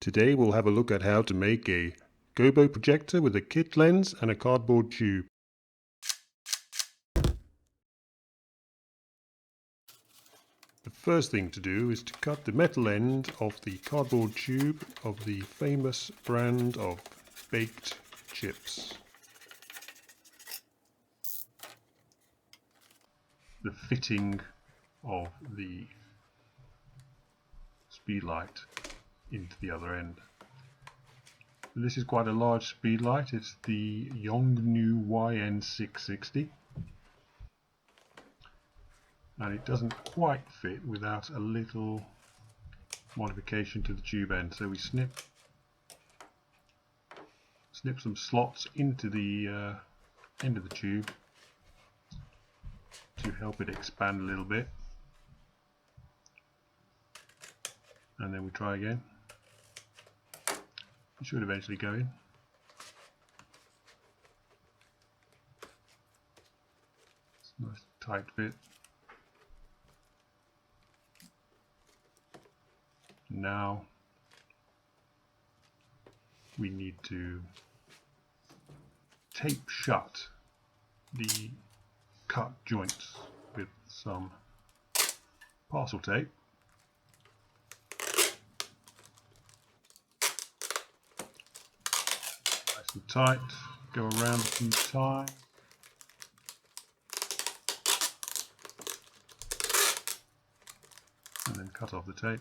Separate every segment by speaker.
Speaker 1: Today we'll have a look at how to make a Gobo projector with a kit lens and a cardboard tube. The first thing to do is to cut the metal end of the cardboard tube of the famous brand of baked chips. The fitting of the speed light into the other end. This is quite a large speed light. It's the Yongnu YN660, and it doesn't quite fit without a little modification to the tube end. So we snip some slots into the end of the tube to help it expand a little bit, and then we try again. It should eventually go in. It's a nice tight fit. Now we need to tape shut the cut joints with some parcel tape. Nice and tight, go around a few times. And then cut off the tape.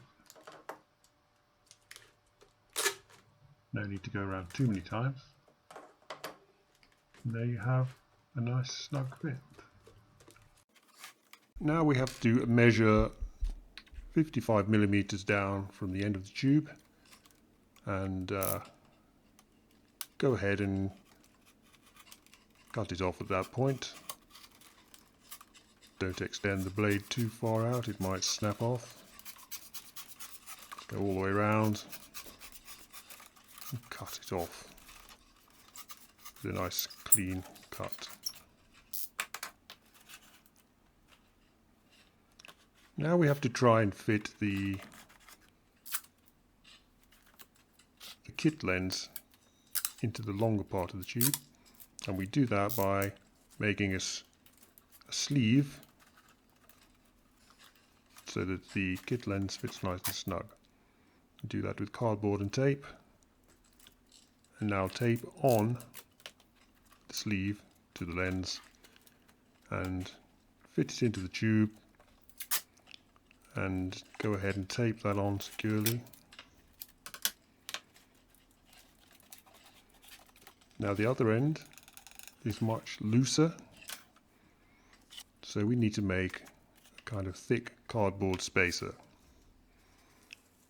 Speaker 1: No need to go around too many times. And there you have a nice snug fit. Now we have to measure 55 millimeters down from the end of the tube and go ahead and cut it off at that point. Don't extend the blade too far out, it might snap off. Go all the way around and cut it off with a nice clean cut. Now we have to try and fit the kit lens into the longer part of the tube, and we do that by making a sleeve so that the kit lens fits nice and snug. We do that with cardboard and tape, and now tape on the sleeve to the lens and fit it into the tube, and go ahead and tape that on securely. Now the other end is much looser, so we need to make a kind of thick cardboard spacer.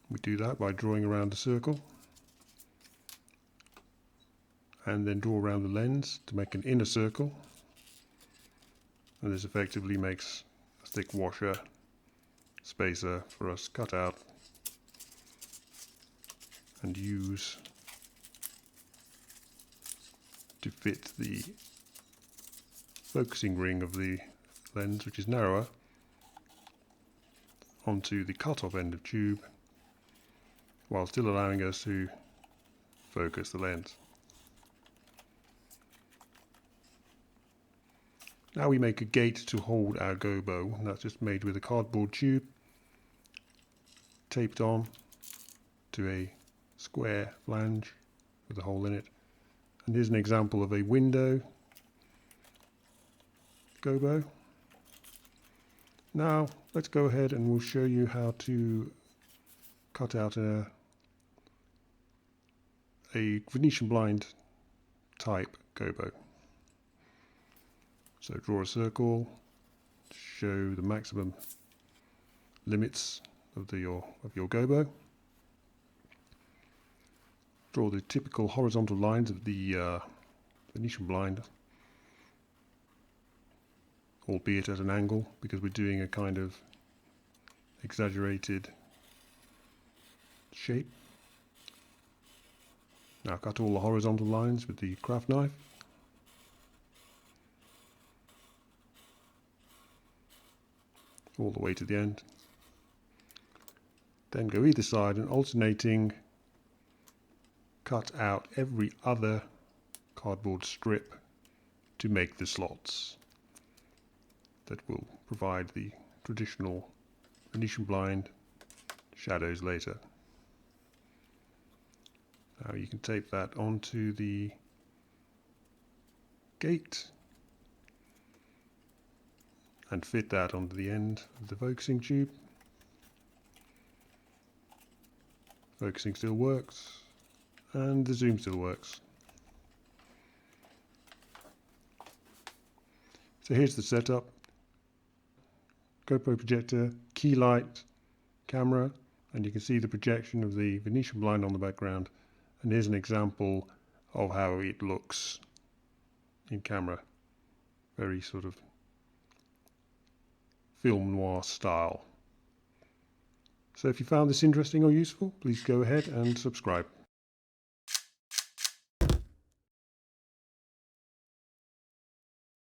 Speaker 1: We do that by drawing around a circle and then draw around the lens to make an inner circle, and this effectively makes a thick washer spacer for us to cut out and use to fit the focusing ring of the lens, which is narrower, onto the cut-off end of tube while still allowing us to focus the lens. Now we make a gate to hold our gobo, and that's just made with a cardboard tube taped on to a square flange with a hole in it. And here's an example of a window gobo. Now let's go ahead and we'll show you how to cut out a Venetian blind type gobo. So draw a circle to show the maximum limits of your gobo. Draw the typical horizontal lines of the Venetian blind, albeit at an angle, because we're doing a kind of exaggerated shape. Now cut all the horizontal lines with the craft knife. All the way to the end. Then go either side and alternating cut out every other cardboard strip to make the slots that will provide the traditional Venetian blind shadows later. Now you can tape that onto the gate and fit that onto the end of the focusing tube. Focusing still works, and the zoom still works. So here's the setup. Gobo Projector, key light, camera, and you can see the projection of the Venetian blind on the background. And here's an example of how it looks in camera. Very sort of film noir style. So if you found this interesting or useful, please go ahead and subscribe.